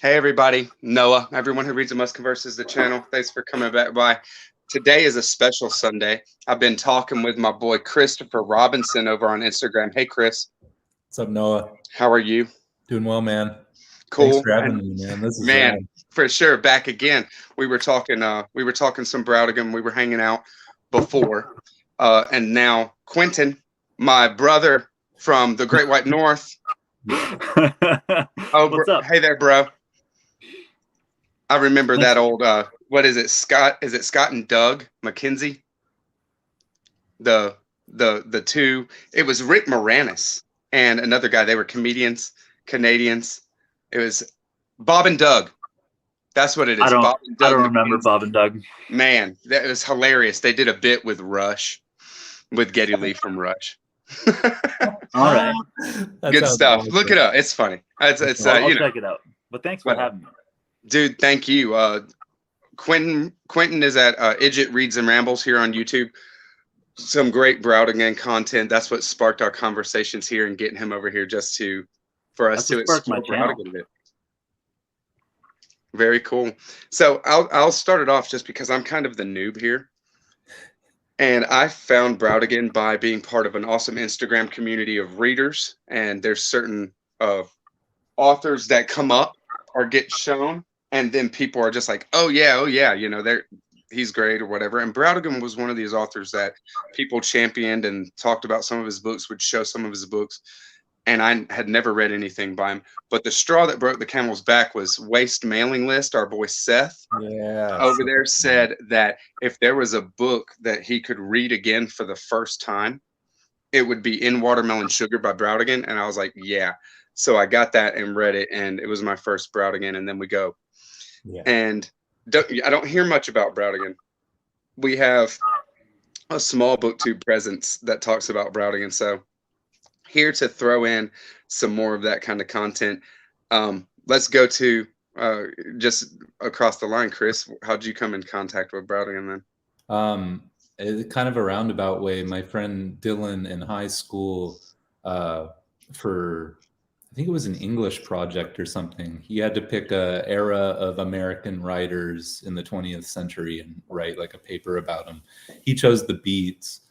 Hey everybody, Noah, everyone who reads and must converses the channel. Thanks for coming back by. Today is a special Sunday. I've been talking with my boy Christopher Robinson over on Instagram. Hey Chris. What's up, Noah? How are you? Doing well, man. Cool. Thanks for having me, man. This is Man, rad. for sure. Back again. We were talking some Brautigan. We were hanging out before. And now Quentin, my brother from the Great White North. Oh, What's up? Hey there, bro. I remember that old what is it, Scott? Is it Scott and Doug McKenzie? The two. It was Rick Moranis and another guy. They were comedians, Canadians. It was Bob and Doug. That's what it is. Bob and Doug I don't remember McKenzie. Bob and Doug. Man, that was hilarious. They did a bit with Rush, with Geddy Lee from Rush. All right, Good stuff. Awesome. Look it up. It's funny. It's I'll check it out. But thanks for Whatever. having me. Dude, thank you. Quentin is at Idjit Reads and Rambles here on YouTube. Some great Brautigan content. That's what sparked our conversations here and getting him over here just for us to explore Brautigan a bit. Very cool. So I'll start it off just because I'm kind of the noob here. And I found Brautigan by being part of an awesome Instagram community of readers. And there's certain authors that come up or get shown. And then people are just like, oh yeah, he's great or whatever. And Brautigan was one of these authors that people championed and talked about some of his books, would show some of his books. And I had never read anything by him. But the straw that broke the camel's back was Waste Mailing List. Our boy Seth over there said that if there was a book that he could read again for the first time, it would be In Watermelon Sugar by Brautigan. And I was like, yeah. So I got that and read it. And it was my first Brautigan. And then we go. Yeah. And I don't hear much about Brautigan. We have a small booktube presence that talks about Brautigan. So here to throw in some more of that kind of content. Let's go to just across the line. Chris, how'd you come in contact with Brautigan then? It's kind of a roundabout way. My friend Dylan in high school, for I think it was an English project or something, he had to pick a era of American writers in the 20th century and write like a paper about them. He chose the Beats,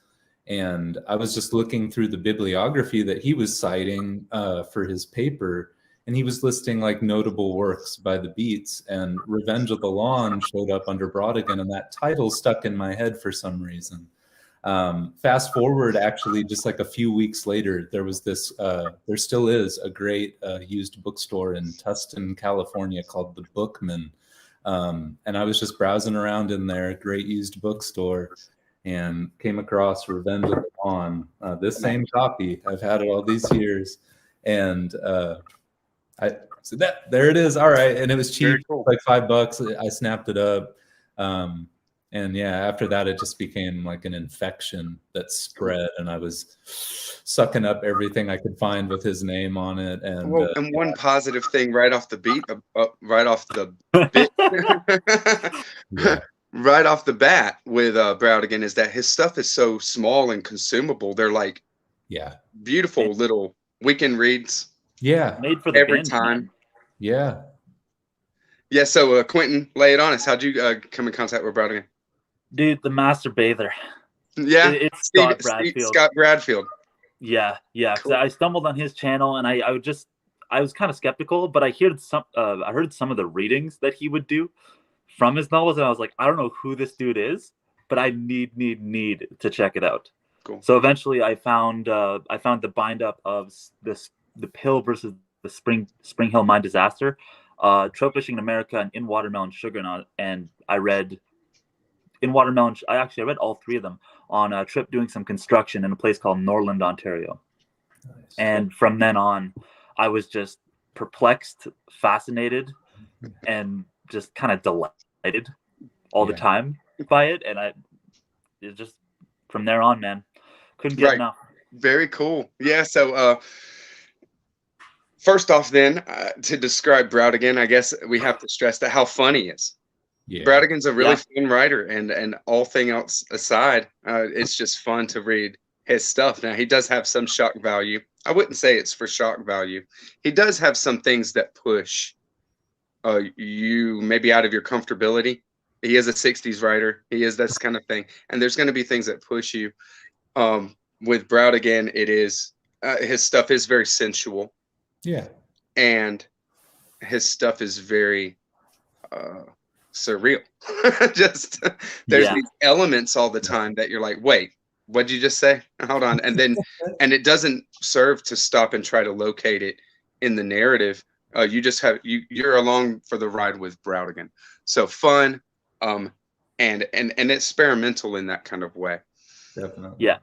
and I was just looking through the bibliography that he was citing for his paper, and he was listing like notable works by the Beats, and Revenge of the Lawn showed up under Brautigan, and that title stuck in my head for some reason. Fast forward, actually, just like a few weeks later, there was this, there still is a great used bookstore in Tustin, California called The Bookman. And I was just browsing around in there, great used bookstore, and came across Revenge of the Lawn, this same copy. I've had it all these years. And I said, there it is. All right. And it was cheap, Cool. like $5. I snapped it up. And yeah, after that, it just became like an infection that spread, and I was sucking up everything I could find with his name on it. And and one positive thing right off the right off the bat with Brautigan is that his stuff is so small and consumable. They're like beautiful little weekend reads. Yeah, made for the every binge, time. man. Yeah. Yeah. So Quentin, lay it on us. How'd you come in contact with Brautigan? Dude, the Master Bather. Yeah, It's Scott Bradfield. Scott Bradfield. Yeah. Cool. I stumbled on his channel, and I was kind of skeptical, but I heard some of the readings that he would do from his novels, and I was like, I don't know who this dude is, but I need to check it out. Cool. So eventually, I found the bind up of the Pill versus the Spring Hill Mine Disaster, Trout Fishing in America, and In Watermelon Sugar, and I read In Watermelon. I read all three of them on a trip doing some construction in a place called Norland, Ontario. Nice. And from then on, I was just perplexed, fascinated, and just kind of delighted all the time by it. And it just, from there on, man, couldn't get enough. Very cool. Yeah. So, first off, then, to describe Brautigan, I guess we have to stress that how fun he is. Yeah. Brautigan's a really fun writer, and all thing else aside, it's just fun to read his stuff. Now, he does have some shock value. I wouldn't say it's for shock value. He does have some things that push you may be out of your comfortability. He is a 60s writer. He is this kind of thing. And there's going to be things that push you. With Brautigan, it is his stuff is very sensual. Yeah. And his stuff is very surreal. Just there's these elements all the time that you're like, wait, what'd you just say? Hold on. And then and it doesn't serve to stop and try to locate it in the narrative. You just have you're along for the ride with Brautigan. So fun, and experimental in that kind of way. Definitely. Yeah.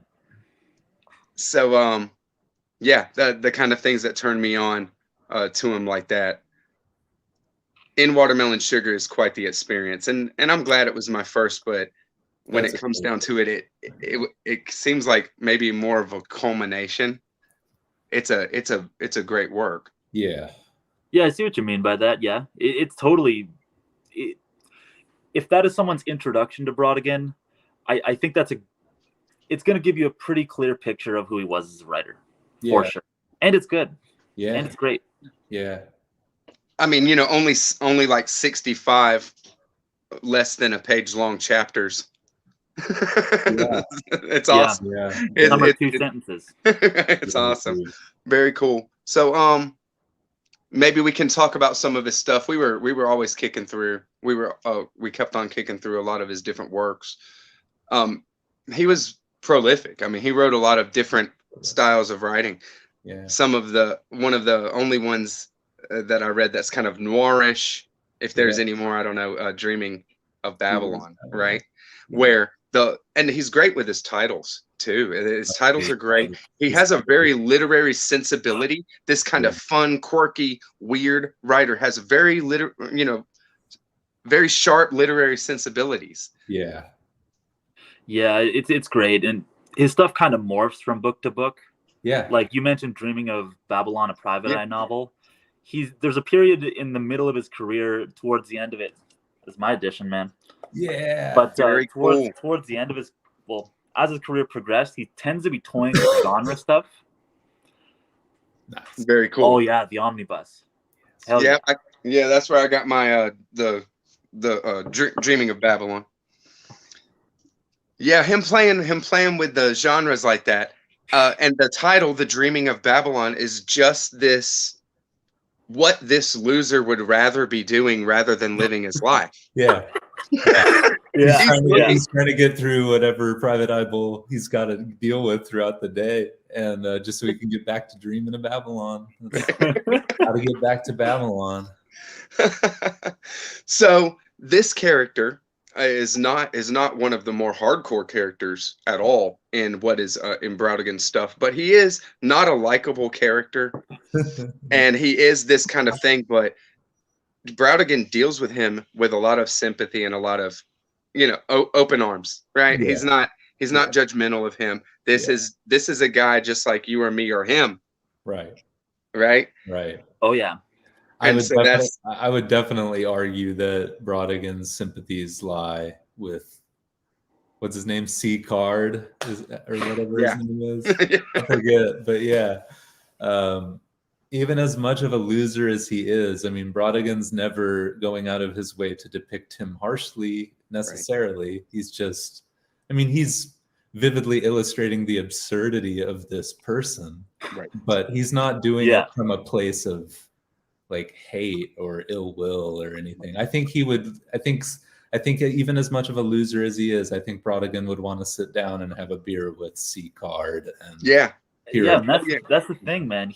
So yeah, the kind of things that turn me on to him like that. In Watermelon Sugar is quite the experience, and I'm glad it was my first. But when it comes down to it, it seems like maybe more of a culmination. It's a great work. Yeah. Yeah, I see what you mean by that. Yeah, it's totally. If that is someone's introduction to Brautigan, I think it's going to give you a pretty clear picture of who he was as a writer, for sure. And it's good. Yeah. And it's great. Yeah. I mean, only like 65 less than a page long chapters. Yeah. It's awesome. Yeah. Number 2 sentences. It's awesome. Very cool. So maybe we can talk about some of his stuff. We were always kicking through. We kept on kicking through a lot of his different works. He was prolific. I mean, he wrote a lot of different styles of writing. Yeah. One of the only ones that I read that's kind of noirish, if there's any more, I don't know, Dreaming of Babylon, right? Where and he's great with his titles too. His titles are great. He has a very literary sensibility. This kind of fun, quirky, weird writer has very very sharp literary sensibilities. Yeah. Yeah, it's great, and his stuff kind of morphs from book to book. Yeah. Like you mentioned, Dreaming of Babylon, a private eye novel. There's a period in the middle of his career, towards the end of it, is my edition, man. Yeah. But cool. towards the end of as his career progressed, he tends to be toying with genre stuff. Nice. Very cool. Oh yeah, the omnibus. Hell yeah. That's where I got my Dreaming of Babylon. Yeah, him playing with the genres like that, and the title, The Dreaming of Babylon, is just this. What this loser would rather be doing rather than living his life. Yeah. He's trying to get through whatever private eye bull he's got to deal with throughout the day, and just so he can get back to dreaming of Babylon. How to get back to Babylon. So this character is not one of the more hardcore characters at all in what is in Brautigan's stuff, but he is not a likable character, and he is this kind of thing. But Brautigan deals with him with a lot of sympathy and a lot of open arms, right? Yeah. He's not judgmental of him. This is a guy just like you or me or him, right? Oh yeah. I would definitely argue that Brautigan's sympathies lie with what's his name, C Card, or whatever his name is. I forget, but yeah. Even as much of a loser as he is, I mean, Brautigan's never going out of his way to depict him harshly necessarily. Right. He's just, I mean, he's vividly illustrating the absurdity of this person, right? But he's not doing it from a place of like hate or ill will or anything. I think even as much of a loser as he is, I think Brautigan would want to sit down and have a beer with C Card. And that's the thing, man.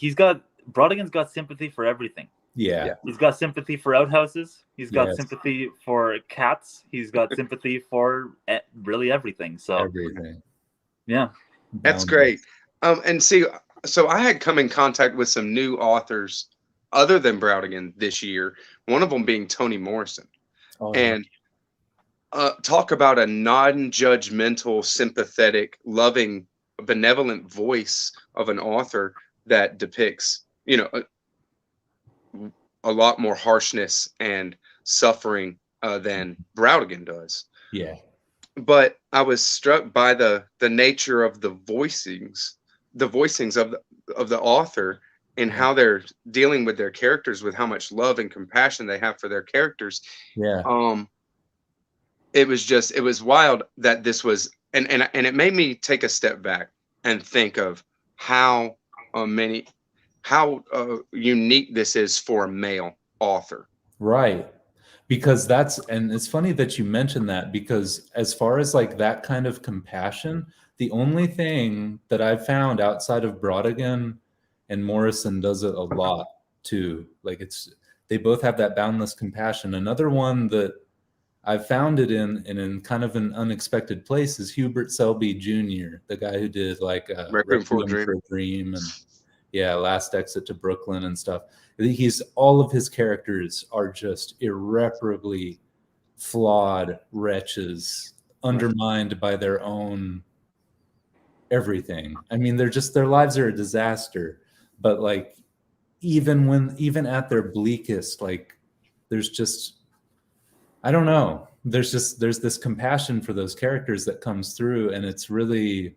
Brautigan's got sympathy for everything. Yeah. He's got sympathy for outhouses. He's got sympathy for cats. He's got sympathy for really everything. So everything. Yeah. That's great. And see, so I had come in contact with some new authors other than Brautigan this year, one of them being Toni Morrison. And talk about a non-judgmental, sympathetic, loving, benevolent voice of an author that depicts, a lot more harshness and suffering than Brautigan does. Yeah. But I was struck by the nature of the voicings of the author in how they're dealing with their characters, with how much love and compassion they have for their characters. Yeah. It was wild that this was, and it made me take a step back and think of how unique this is for a male author. Right. Because and it's funny that you mentioned that, because as far as like that kind of compassion, the only thing that I've found outside of Brautigan, and Morrison does it a lot too, like they both have that boundless compassion. Another one that I've found it in kind of an unexpected place is Hubert Selby Jr., the guy who did like Requiem for a Dream and Last Exit to Brooklyn and stuff. All of his characters are just irreparably flawed wretches, undermined by their own everything. I mean, their lives are a disaster, but like even at their bleakest, like there's just, I don't know, there's this compassion for those characters that comes through, and it's really,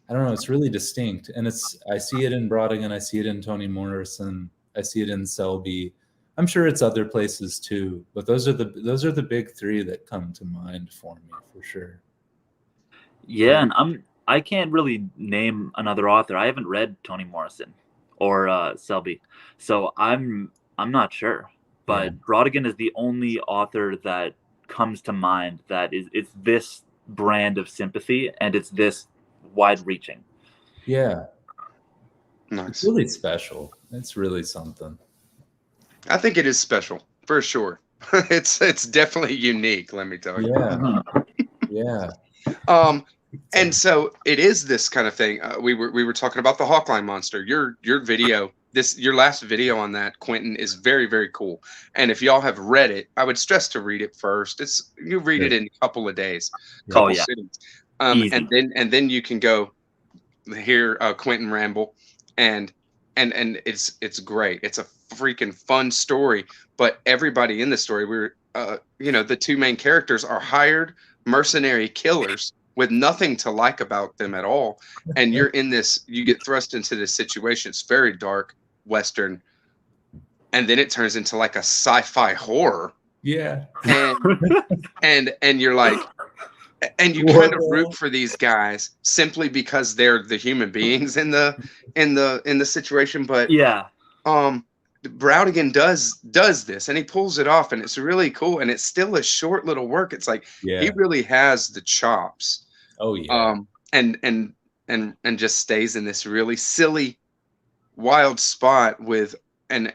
I don't know, it's really distinct. And I see it in Brautigan, I see it in Toni Morrison, I see it in Selby. I'm sure it's other places too, but those are the big three that come to mind for me for sure. Yeah, and I can't really name another author. I haven't read Toni Morrison or Selby, so I'm not sure. But Brautigan is the only author that comes to mind that it's this brand of sympathy, and it's this wide-reaching. Yeah. Nice. It's really special. It's really something. I think it is special for sure. It's definitely unique, let me tell you. Yeah. And so it is this kind of thing. We were talking about the Hawkline Monster. Your video, your last video on that, Quentin, is very, very cool. And if y'all have read it, I would stress to read it first. You read it in a couple of days, couple sittings. And then you can go hear Quentin ramble, and it's great. It's a freaking fun story. But everybody in the story, the two main characters are hired mercenary killers with nothing to like about them at all. And you get thrust into this situation. It's very dark, Western, and then it turns into like a sci-fi horror. Yeah. And you're like, and you kind of root for these guys simply because they're the human beings in the situation. But Brautigan does this, and he pulls it off, and it's really cool. And it's still a short little work. It's like he really has the chops. Oh yeah. And just stays in this really silly, wild spot with, and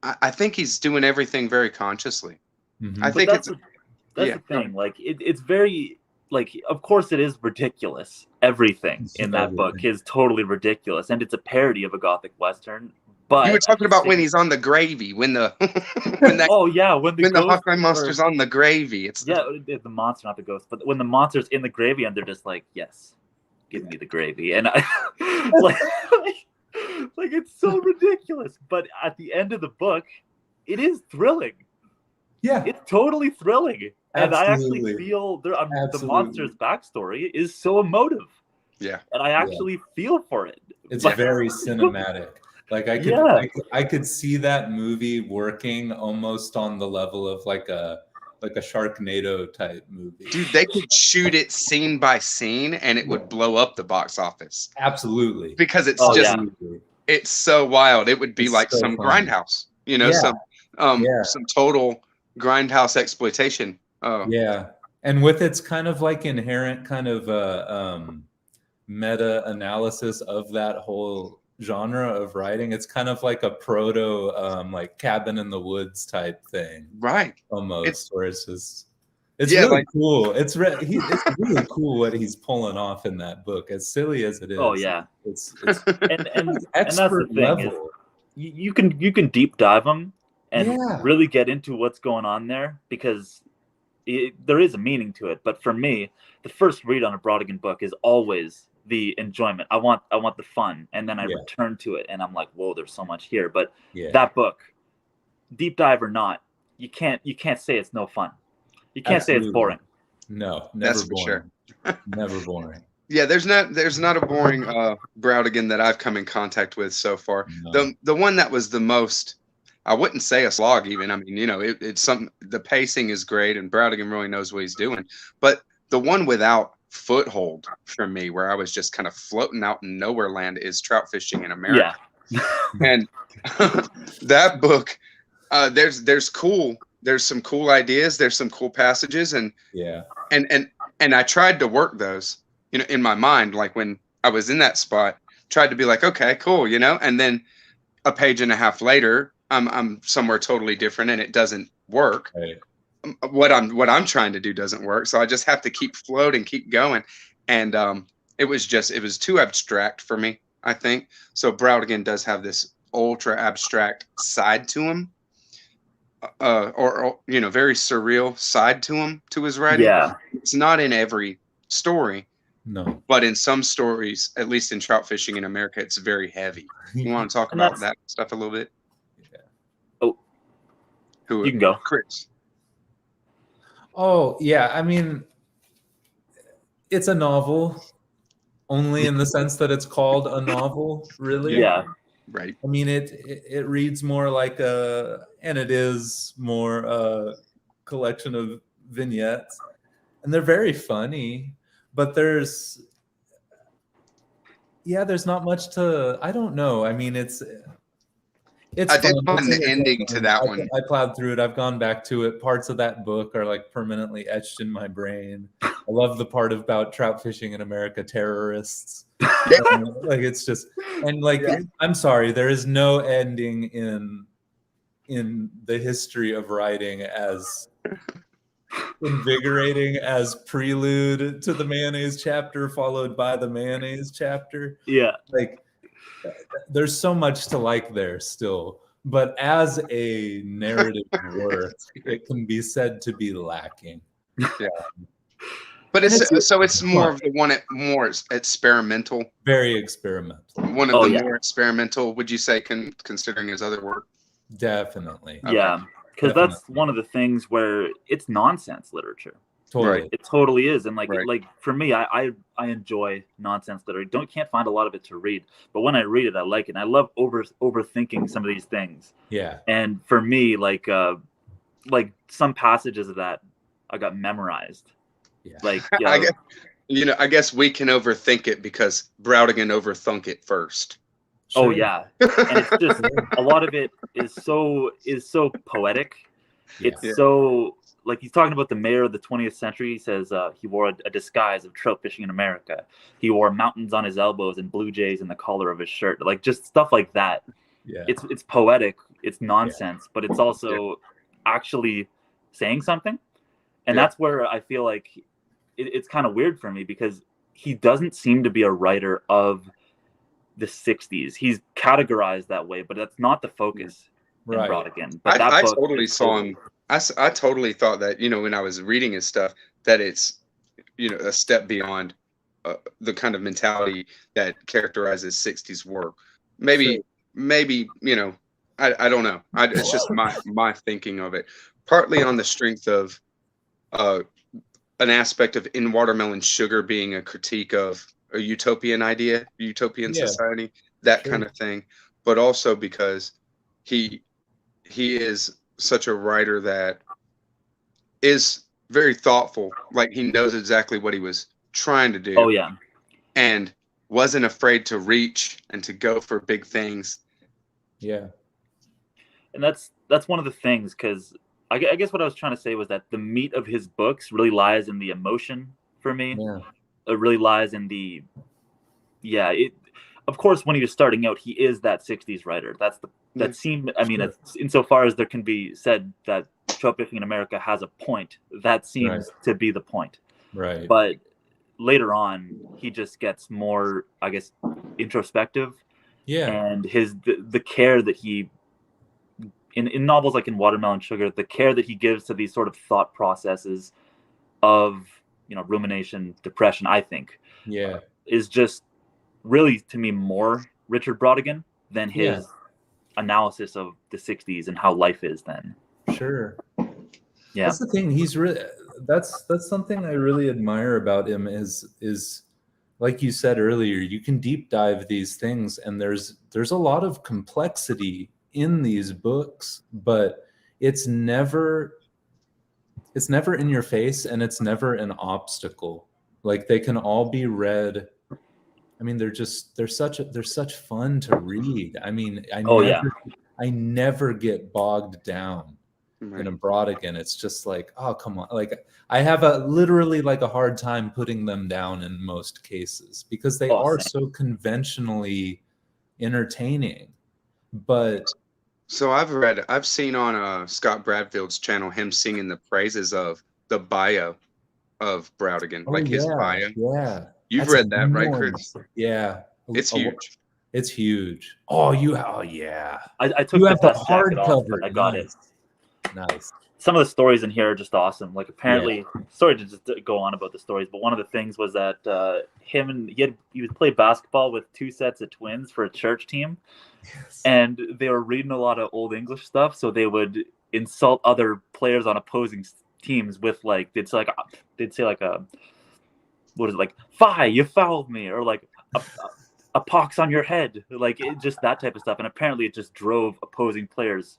I think he's doing everything very consciously. Mm-hmm. I think that's the thing. Like it's very, like, of course it is ridiculous. Everything in that book is totally ridiculous, and it's a parody of a Gothic Western. But you were talking about when he's on the gravy, when the when the Hawkline Monster's on the gravy. It's the monster, not the ghost. But when the monster's in the gravy, and they're just like, "Yes, give me the gravy," and I like it's so ridiculous. But at the end of the book, it is thrilling. Yeah, it's totally thrilling, and Absolutely. I actually feel the monster's backstory is so emotive. Yeah, and I actually feel for it. It's very cinematic. Like I could see that movie working almost on the level of like a Sharknado type movie. Dude, they could shoot it scene by scene and it would blow up the box office. Absolutely. Because it's it's so wild. It would be like so some fun. Grindhouse, some total grindhouse exploitation. Yeah. And with its kind of like inherent kind of meta analysis of that whole genre of writing, it's kind of like a proto like Cabin in the Woods type thing, right? Almost, where it's really cool. It's really cool what he's pulling off in that book, as silly as it is. Oh yeah, it's and that's the thing is, you can deep dive them and really get into what's going on there, because there is a meaning to it. But for me, the first read on a Brautigan book is always the enjoyment. I want the fun, and then I return to it, and I'm like, whoa, there's so much here. But that book, deep dive or not, you can't say it's no fun. You can't say it's boring. No, never boring. Never boring. Yeah, there's not a boring Brautigan that I've come in contact with so far. No. The one that was the most, I wouldn't say a slog even. I mean, it's something. The pacing is great, and Brautigan really knows what he's doing. But the one without foothold for me, where I was just kind of floating out in nowhere land, is Trout Fishing in America. Yeah. And that book, there's some cool ideas, there's some cool passages, and Yeah. and I tried to work those, in my mind, like when I was in that spot, tried to be like, okay, cool, and then a page and a half later, I'm somewhere totally different, and it doesn't work. Right. What I'm trying to do doesn't work, so I just have to keep floating, keep going, and it was too abstract for me, I think. So Brautigan does have this ultra abstract side to him, or very surreal side to him, to his writing. Yeah. It's not in every story, No. but in some stories, at least in Trout Fishing in America, it's very heavy. You want to talk And about that stuff a little bit? Yeah. Oh, Who? you can go. Chris. Oh, yeah. I mean, it's a novel, only in the sense that it's called a novel, really. Yeah. Right. I mean, it reads more like and it is more a collection of vignettes, and they're very funny, but there's not much to, I don't know. I mean, it's I did fun. find the ending to that one. I plowed through it. I've gone back to it. Parts of that book are like permanently etched in my brain. I love the part about trout fishing in America, terrorists. Like, it's just, and like, Yeah. I'm sorry, there is no ending in the history of writing as invigorating as Prelude to the Mayonnaise chapter followed by the Mayonnaise chapter. Yeah. Like, there's so much to like there still, but as a narrative work, it can be said to be lacking. Yeah. But it's more of the one more experimental. Very experimental. One of the more experimental, would you say, considering his other work? Definitely. Okay. Yeah. Because that's one of the things where it's nonsense literature. Totally. Right. It totally is. And like Right. like for me, I enjoy nonsense literature. Can't find a lot of it to read, but when I read it, I like it. And I love overthinking some of these things. Yeah. And for me, like some passages of that I got memorized. Yeah. Like I guess we can overthink it because Brautigan overthunk it first. Oh Sure. yeah. And it's just a lot of it is so poetic. Yeah. It's so, like, he's talking about the mayor of the 20th century. He says he wore a disguise of trout fishing in America. He wore mountains on his elbows and blue jays in the collar of his shirt. Like, just stuff like that. Yeah. It's poetic. It's nonsense, but it's also actually saying something. And that's where I feel like it's kind of weird for me, because he doesn't seem to be a writer of the 60s. He's categorized that way, but that's not the focus in Right. Brautigan. But I totally saw him. I totally thought that, when I was reading his stuff, that it's, a step beyond the kind of mentality that characterizes 60s work. Maybe, I don't know. It's just my thinking of it. Partly on the strength of an aspect of In Watermelon Sugar being a critique of a utopian idea, utopian society, that kind of thing. But also because he is such a writer that is very thoughtful. Like, he knows exactly what he was trying to do. Oh yeah. And wasn't afraid to reach and to go for big things. Yeah. And that's one of the things, because I guess what I was trying to say was that the meat of his books really lies in the emotion for me. Yeah. It really lies in the, of course, when he was starting out, he is that 60s writer. That seemed, I mean, insofar as there can be said that trout fishing in America has a point, that seems to be the point. Right. But later on, he just gets more, I guess, introspective. Yeah. And the care that he, in novels like In Watermelon Sugar, the care that he gives to these sort of thought processes of, rumination, depression, I think, is just really, to me, more Richard Brautigan than his analysis of the 60s and how life is then. Sure. Yeah. That's the thing. He's really, that's something I really admire about him is like you said earlier, you can deep dive these things, and there's a lot of complexity in these books, but it's never in your face, and it's never an obstacle. Like, they can all be read. I mean, they're such fun to read. I mean, I never get bogged down in a Brautigan. It's just like, oh, come on. Like, I have literally like a hard time putting them down in most cases, because they are so conventionally entertaining. But so I've seen on Scott Bradfield's channel him singing the praises of the bio of Brautigan, his bio. Yeah. You've read that, right, Chris? Yeah. It's huge. It's huge. Oh, yeah. I took the test jacket off, but I got it. Nice. Some of the stories in here are just awesome. Like, apparently, sorry to just go on about the stories, but one of the things was that he would play basketball with 2 sets of twins for a church team, and they were reading a lot of Old English stuff, so they would insult other players on opposing teams with, like, they'd say what is it, like, "Fie, you fouled me," or like a pox on your head, like, just that type of stuff. And apparently it just drove opposing players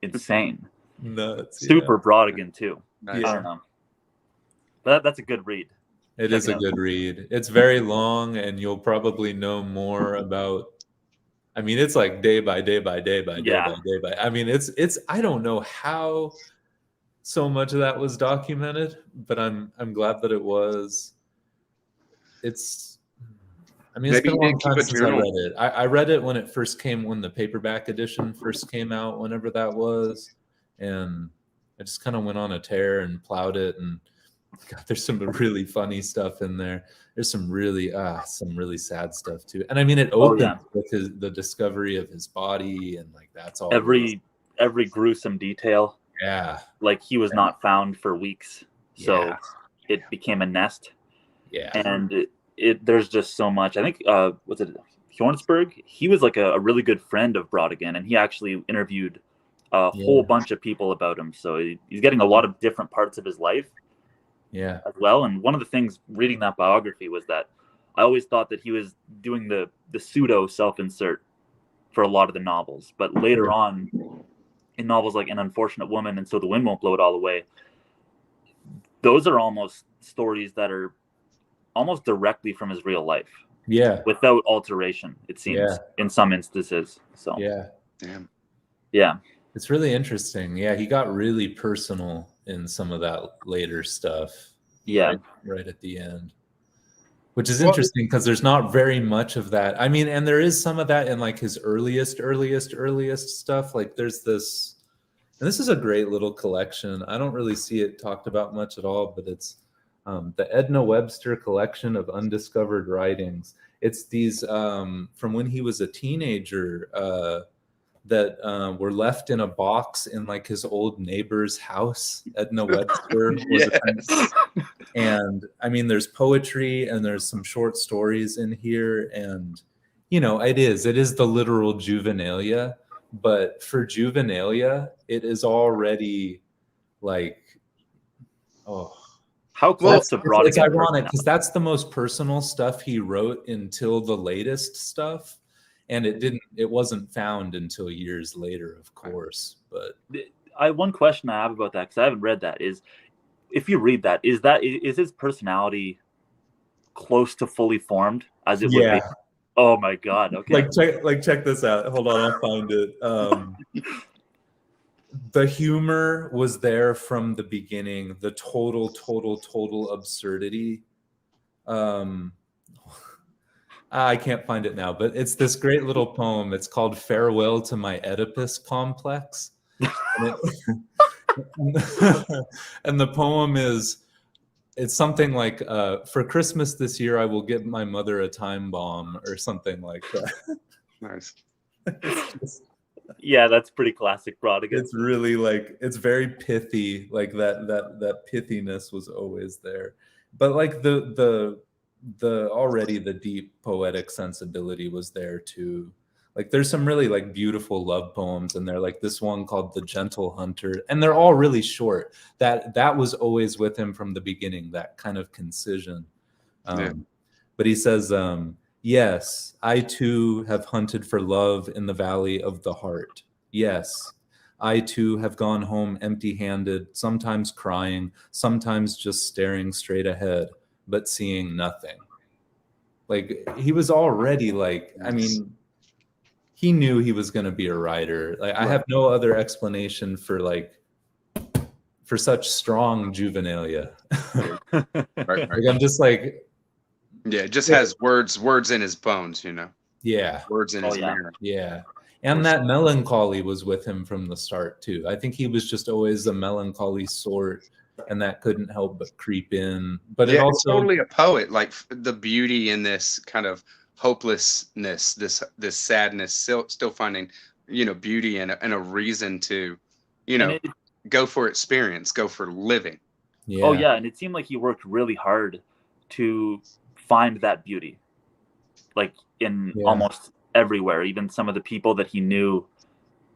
insane. Nuts. Super Brautigan too. Nice. I don't know. But that's a good read. It is a good read. It's very long, and you'll probably know more about. I mean, it's like day by day by day by day by day by. I mean, it's. I don't know how so much of that was documented, but I'm glad that it was. It's. I mean, it's been a long time since I read it. I read it when the paperback edition first came out, whenever that was, and I just kind of went on a tear and plowed it. And God, there's some really funny stuff in there. There's some really sad stuff too. And I mean, it opens with the discovery of his body, and like that's all. Every gruesome detail. Yeah. Like, he was not found for weeks, so it became a nest. Yeah. And there's just so much. I think was it Hjornsberg? He was like a really good friend of Brautigan, and he actually interviewed a whole bunch of people about him. So he's getting a lot of different parts of his life. Yeah. As well. And one of the things reading that biography was that I always thought that he was doing the pseudo self-insert for a lot of the novels, but later on in novels like An Unfortunate Woman and So the Wind Won't Blow It All Away, those are almost stories that are almost directly from his real life. Yeah. Without alteration, it seems, in some instances. So yeah. Damn. Yeah. It's really interesting. Yeah, he got really personal in some of that later stuff. Yeah. Right at the end. Which is interesting, because there's not very much of that. I mean, and there is some of that in like his earliest stuff. Like, there's this, and this is a great little collection. I don't really see it talked about much at all, but it's the Edna Webster collection of undiscovered writings. It's these from when he was a teenager that were left in a box in like his old neighbor's house. Edna Webster was and I mean, there's poetry and there's some short stories in here, and you know, it is the literal juvenilia, but for juvenilia it is already like, how close to Brautigan. It's ironic, because that's the most personal stuff he wrote until the latest stuff, and it wasn't found until years later, of course. But one question I have about that, because I haven't read that, is if you read that, is his personality close to fully formed as it would be? Oh my God. Okay. Check this out. Hold on, I'll find it. The humor was there from the beginning. The total absurdity. I can't find it now, but it's this great little poem. It's called "Farewell to My Oedipus Complex." And the poem it's something like, for Christmas this year, I will give my mother a time bomb, or something like that. Nice. Yeah, that's pretty classic Brautigan. It's really like, it's very pithy, like that pithiness was always there. But like the already the deep poetic sensibility was there too. Like, there's some really like beautiful love poems in there, like this one called "The Gentle Hunter," and they're all really short. That was always with him from the beginning, that kind of concision. But he says, yes, I too have hunted for love in the valley of the heart. Yes, I too have gone home empty-handed, sometimes crying, sometimes just staring straight ahead, but seeing nothing. Like, he was already like, I mean, he knew he was going to be a writer. Like, I have no other explanation for such strong juvenilia. Right. Like, I'm just like, Yeah, it just has words in his bones, yeah, words in his marrow. yeah. And that melancholy was with him from the start too. I think he was just always a melancholy sort, and that couldn't help but creep in. But it also, it's totally a poet. Like the beauty in this kind of hopelessness, this sadness, still finding beauty and a reason to go for experience, go for living. yeah. Oh yeah, and it seemed like he worked really hard to find that beauty, like in almost everywhere. Even some of the people that he knew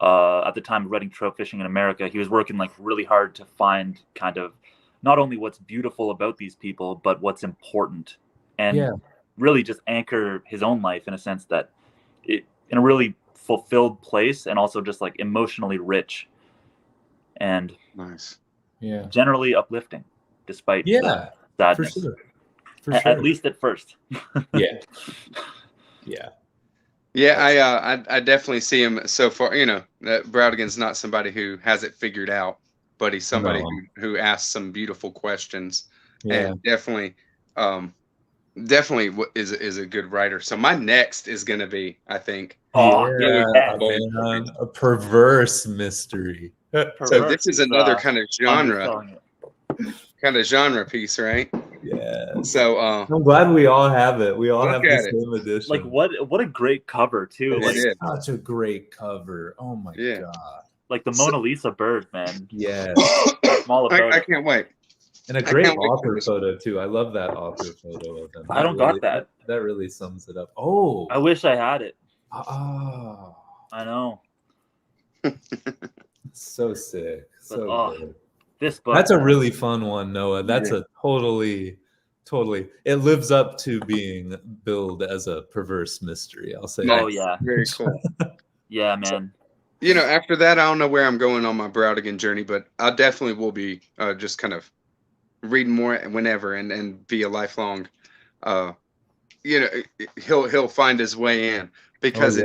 at the time of writing Trout Fishing in America, he was working like really hard to find kind of not only what's beautiful about these people, but what's important, and really just anchor his own life in a sense that in a really fulfilled place, and also just like emotionally rich and nice, generally uplifting, despite the sadness. For sure. At least at first. Yeah. I definitely see him so far. That Brautigan's not somebody who has it figured out, but he's somebody who asks some beautiful questions, and definitely is a good writer. So my next is going to be, I think, a perverse mystery. So this is another kind of genre piece, right? Yeah. So I'm glad we all have it. We all have the same edition. Like what a great cover too. Like such a great cover. Oh my god. Like the Mona Lisa bird, man. Yeah. I can't wait. And a great author photo too. I love that author photo of him. I don't got that. That really sums it up. Oh. I wish I had it. Oh. I know. So sick. So good. This book. That's a really fun one, Noah. That's a totally. It lives up to being billed as a perverse mystery. I'll say. Oh yeah. Very cool. Yeah, man. After that, I don't know where I'm going on my Brautigan journey, but I definitely will be just kind of reading more whenever and be a lifelong. He'll find his way in because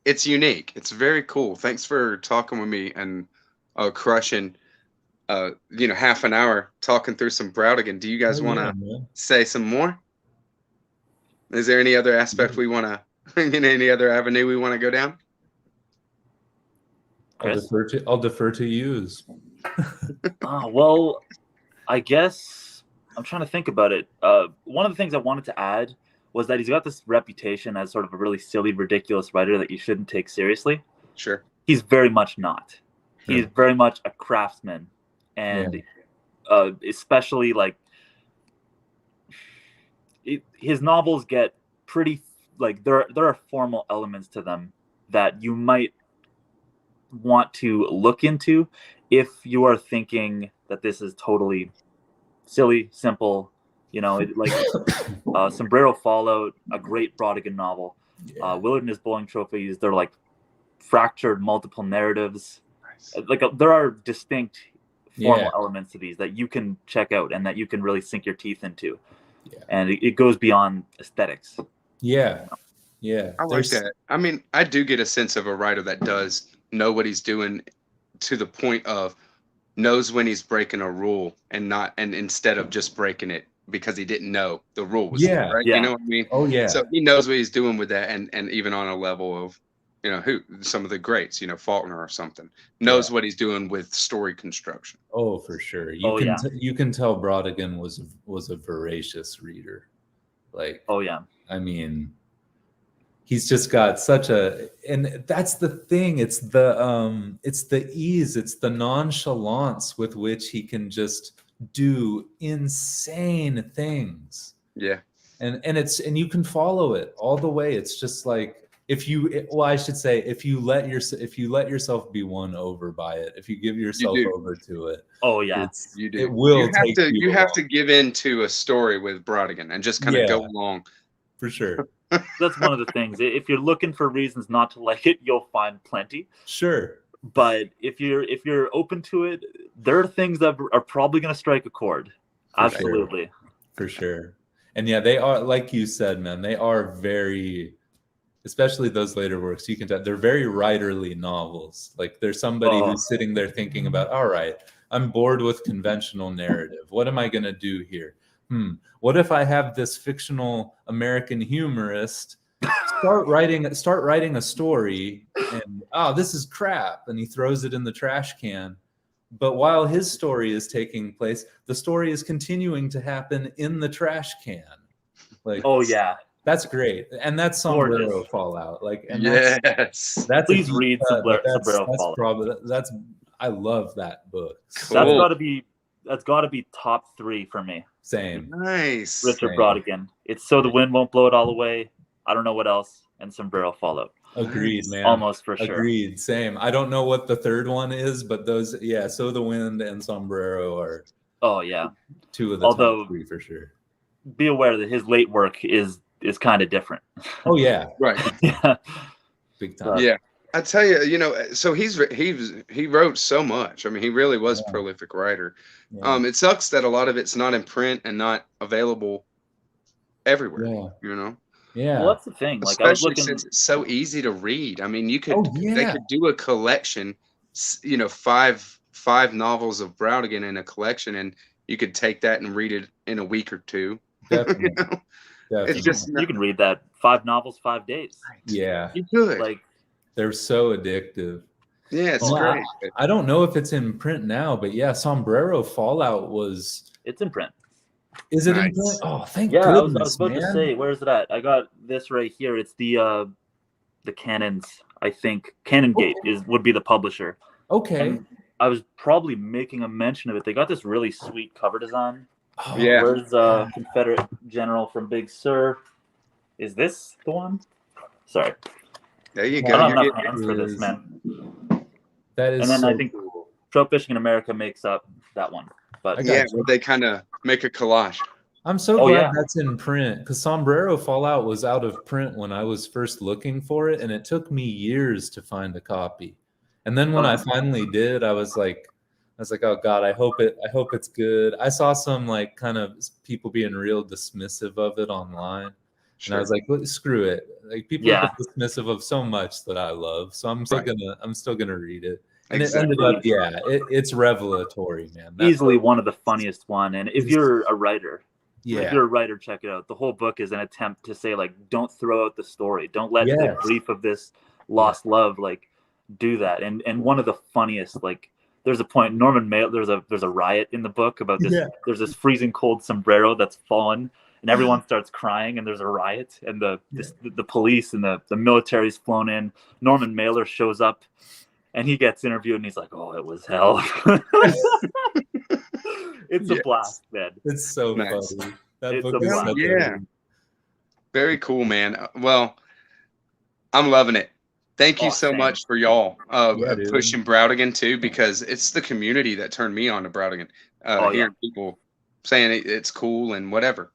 it's unique. It's very cool. Thanks for talking with me and crushing. Half an hour talking through some Brautigan. Do you guys want to say some more? Is there any other aspect we want to, any other avenue we want to go down? I'll defer to yous. Well, I guess I'm trying to think about it. One of the things I wanted to add was that he's got this reputation as sort of a really silly, ridiculous writer that you shouldn't take seriously. Sure. He's very much not. He's very much a craftsman. And especially like his novels get pretty like there are formal elements to them that you might want to look into if you are thinking that this is totally silly, simple, like Sombrero Fallout, a great Brautigan novel. Willard and His Bowling Trophies, they're like fractured multiple narratives. Like there are distinct formal elements to these that you can check out and that you can really sink your teeth into. And it goes beyond aesthetics. I like that. I mean, I do get a sense of a writer that does know what he's doing to the point of knows when he's breaking a rule and instead of just breaking it because he didn't know the rule was there, right? You know what I mean? Oh yeah. So he knows what he's doing with that, and even on a level of who some of the greats, Faulkner or something, knows what he's doing with story construction. Oh, for sure. You can tell Brautigan was a voracious reader. Like, I mean, he's just got such and that's the thing. It's the ease, it's the nonchalance with which he can just do insane things. Yeah. And you can follow it all the way. It's just like I should say, if you let yourself be won over by it, if you give yourself over to it, oh yeah, you do. It will You have to give in to a story with Brautigan and just kind of go along. For sure. That's one of the things. If you're looking for reasons not to like it, you'll find plenty. Sure. But if you're open to it, there are things that are probably going to strike a chord. Absolutely. For sure. And yeah, they are, like you said, man, they are very, especially those later works, you can tell they're very writerly novels. Like there's somebody who's sitting there thinking about, all right, I'm bored with conventional narrative. What am I going to do here? What if I have this fictional American humorist start writing a story and this is crap, and he throws it in the trash can. But while his story is taking place, the story is continuing to happen in the trash can. Like, that's great, and that's Sombrero Fallout. Like, and that's please read Sombrero Fallout. I love that book. Cool. That's got to be top 3 for me. Same. Nice. Richard Brautigan. It's So the Wind Won't Blow It All Away. I don't know what else. And Sombrero Fallout. Agreed, man. Almost for sure. Agreed. Same. I don't know what the third one is, but those, So the Wind and Sombrero are. Oh yeah. 2 of the top 3 for sure. Be aware that his late work is kind of different. Oh yeah. Right. Yeah. Big time. Yeah. I tell you, so he wrote so much. I mean, he really was a prolific writer. Yeah. It sucks that a lot of it's not in print and not available everywhere. Yeah. Well, that's the thing. Like, especially since it's so easy to read. I mean, they could do a collection. 5 novels of Brautigan in a collection, and you could take that and read it in a week or 2. Definitely. It's just you can read that 5 novels 5 days. Yeah, you could. Like, they're so addictive. Yeah, it's great. I don't know if it's in print now, but Sombrero Fallout was. It's in print. Is it in print? Oh, thank goodness, I was about to say, where is it at? I got this right here. It's the Cannons. I think Cannon Gate would be the publisher. Okay. And I was probably making a mention of it. They got this really sweet cover design. Oh, yeah. Where's Confederate General from Big Sur? Is this the one? Sorry. There you go. I don't have enough hands for this, man. That is. And then so I think Trout Fishing in America makes up that one. But they kind of make a collage. I'm so glad that's in print, because Sombrero Fallout was out of print when I was first looking for it, and it took me years to find a copy. And then when I finally did, I was like, oh God, I hope it's good. I saw some like kind of people being real dismissive of it online. Sure. And I was like, well, screw it. Like, people are dismissive of so much that I love. So I'm still gonna read it. And it ended up, it's revelatory, man. Easily one of the funniest one. And if you're a writer, check it out. The whole book is an attempt to say, like, don't throw out the story. Don't let the grief of this lost love, like, do that. And one of the funniest, like, there's a point, Norman Mailer, there's a riot in the book about this. Yeah. There's this freezing cold sombrero that's fallen, and everyone starts crying, and there's a riot, and the police and the military's flown in. Norman Mailer shows up, and he gets interviewed, and he's like, "Oh, it was hell." It's a blast, man. It's so funny. That book is so very cool, man. Well, I'm loving it. Thank you so much for y'all pushing Brautigan too, because it's the community that turned me on to Brautigan. Hearing people saying it's cool and whatever.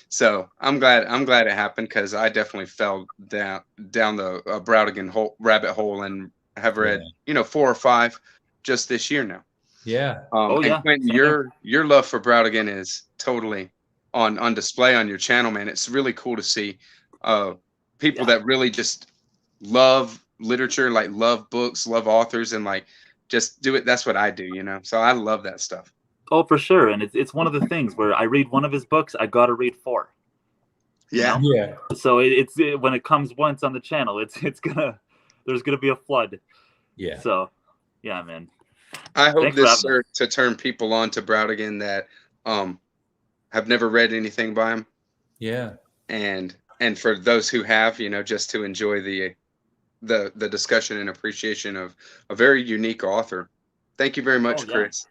So I'm glad it happened, because I definitely fell down the Brautigan rabbit hole and have read 4 or 5 just this year now. Yeah. And Quentin, your love for Brautigan is totally on display on your channel, man. It's really cool to see people that really just love literature, like love books, love authors, and like just do it. That's what I do, So I love that stuff. Oh, for sure. And it's one of the things where I read one of his books, I got to read 4. Yeah. So it's when it comes once on the channel, there's gonna be a flood. Yeah. So, yeah, man. I hope this serves to turn people on to Brautigan that have never read anything by him. Yeah. And for those who have, just to enjoy the discussion and appreciation of a very unique author. Thank you very much, Chris.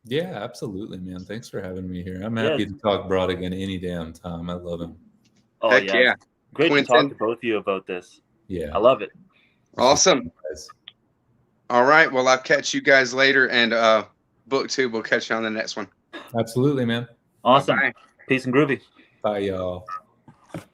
Yeah, absolutely, man. Thanks for having me here. I'm happy to talk Brautigan any damn time. I love him. Oh, yeah. Great Quentin. To talk to both of you about this. Yeah. I love it. Awesome. All right. Well, I'll catch you guys later, and BookTube will catch you on the next one. Absolutely, man. Awesome. Bye-bye. Peace and groovy. Bye, y'all.